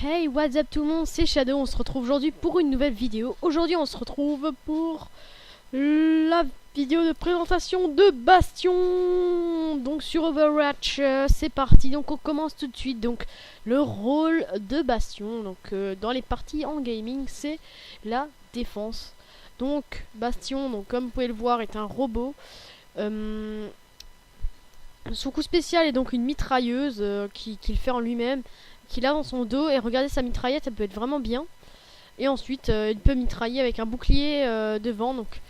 Hey, what's up tout le monde, c'est Shadow, on se retrouve aujourd'hui pour une nouvelle vidéo. Aujourd'hui on se retrouve pour la vidéo de présentation de Bastion. Donc sur Overwatch, c'est parti, donc on commence tout de suite. Donc le rôle de Bastion, donc dans les parties en gaming, c'est la défense. Donc Bastion, donc comme vous pouvez le voir, est un robot. Son coup spécial est donc une mitrailleuse qu'il fait en lui-même, qu'il a dans son dos, et regardez sa mitraillette, elle peut être vraiment bien. Et ensuite il peut mitrailler avec un bouclier devant, donc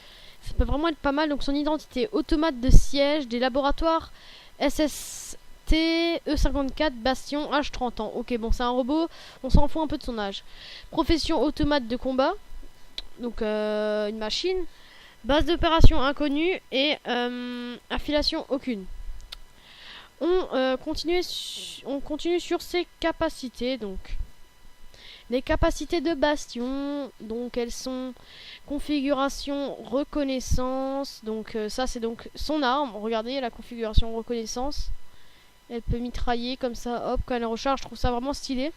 ça peut vraiment être pas mal. Donc son identité: automate de siège des laboratoires SST E54 Bastion, âge 30 ans. Ok, bon, c'est un robot, on s'en fout un peu de son âge. Profession: automate de combat, donc une machine. Base d'opération inconnue et affiliation aucune. On continue sur ses capacités. Donc les capacités de Bastion, donc elles sont configuration reconnaissance, donc ça c'est donc son arme. Regardez la configuration reconnaissance, elle peut mitrailler comme ça, hop, quand elle recharge. Je trouve ça vraiment stylé.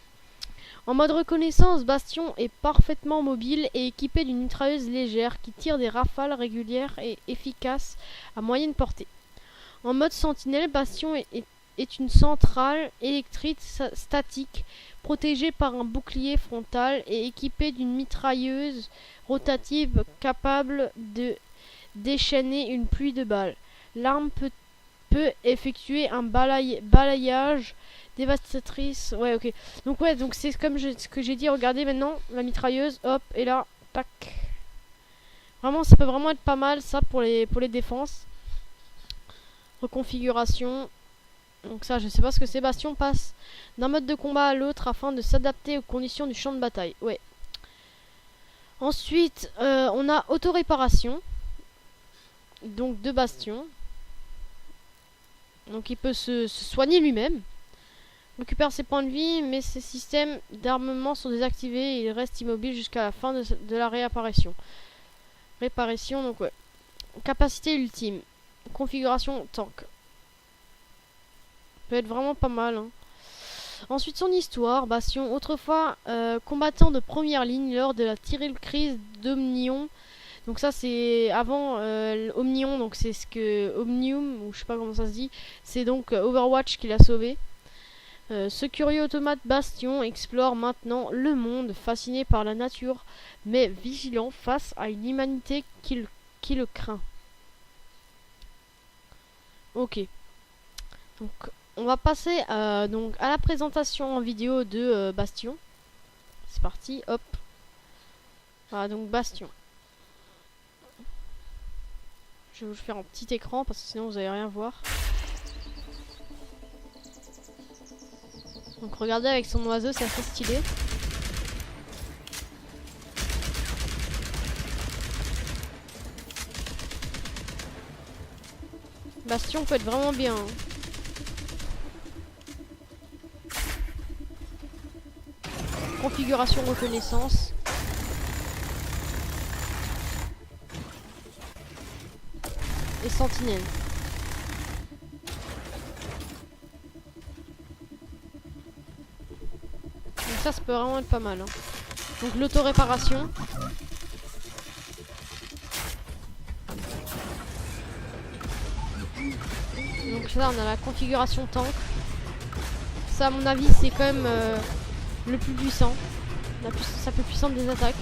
En mode reconnaissance, Bastion est parfaitement mobile et équipé d'une mitrailleuse légère qui tire des rafales régulières et efficaces à moyenne portée. En mode sentinelle, Bastion est une centrale électrique statique protégée par un bouclier frontal et équipée d'une mitrailleuse rotative capable de déchaîner une pluie de balles. L'arme peut effectuer un balayage dévastatrice. Ouais, ok. Donc ouais, donc c'est comme ce que j'ai dit. Regardez maintenant la mitrailleuse, hop, et là, tac. Vraiment, ça peut vraiment être pas mal ça pour les défenses. Reconfiguration. Donc ça, je sais pas ce que c'est. Bastion passe d'un mode de combat à l'autre afin de s'adapter aux conditions du champ de bataille. Ouais. Ensuite, on a auto-réparation. Donc de Bastion. Donc il peut se soigner lui-même. Récupère ses points de vie, mais ses systèmes d'armement sont désactivés et il reste immobile jusqu'à la fin de la réapparition. Réparation, donc ouais. Capacité ultime. Configuration tank. Peut être vraiment pas mal, hein. Ensuite, son histoire: Bastion, autrefois combattant de première ligne lors de la terrible crise d'Omnium. Donc ça c'est avant Omnium, donc c'est ce que Omnium, ou je sais pas comment ça se dit, c'est donc Overwatch qui l'a sauvé. Ce curieux automate Bastion explore maintenant le monde, fasciné par la nature, mais vigilant face à une humanité qui le craint. Ok. Donc on va passer donc à la présentation en vidéo de Bastion. C'est parti, hop. Voilà, donc Bastion. Je vais vous faire un petit écran parce que sinon vous allez rien voir. Donc regardez, avec son oiseau, c'est assez stylé. Bastion peut être vraiment bien, hein. Configuration reconnaissance. Et sentinelle. Donc ça peut vraiment être pas mal, hein. Donc l'auto-réparation. Donc là on a la configuration tank. Ça à mon avis c'est quand même le plus puissant. La plus puissante des attaques.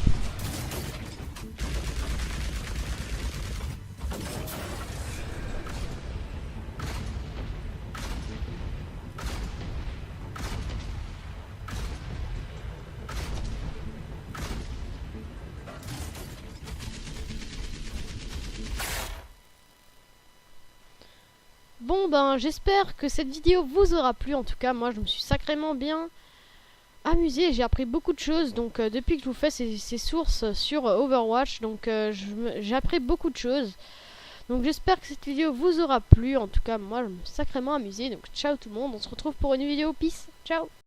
Bon ben j'espère que cette vidéo vous aura plu. En tout cas moi je me suis sacrément bien amusé, j'ai appris beaucoup de choses. Donc depuis que je vous fais ces sources sur Overwatch, donc j'ai appris beaucoup de choses. Donc j'espère que cette vidéo vous aura plu. En tout cas moi je me suis sacrément amusé. Donc ciao tout le monde, on se retrouve pour une vidéo. Peace, ciao.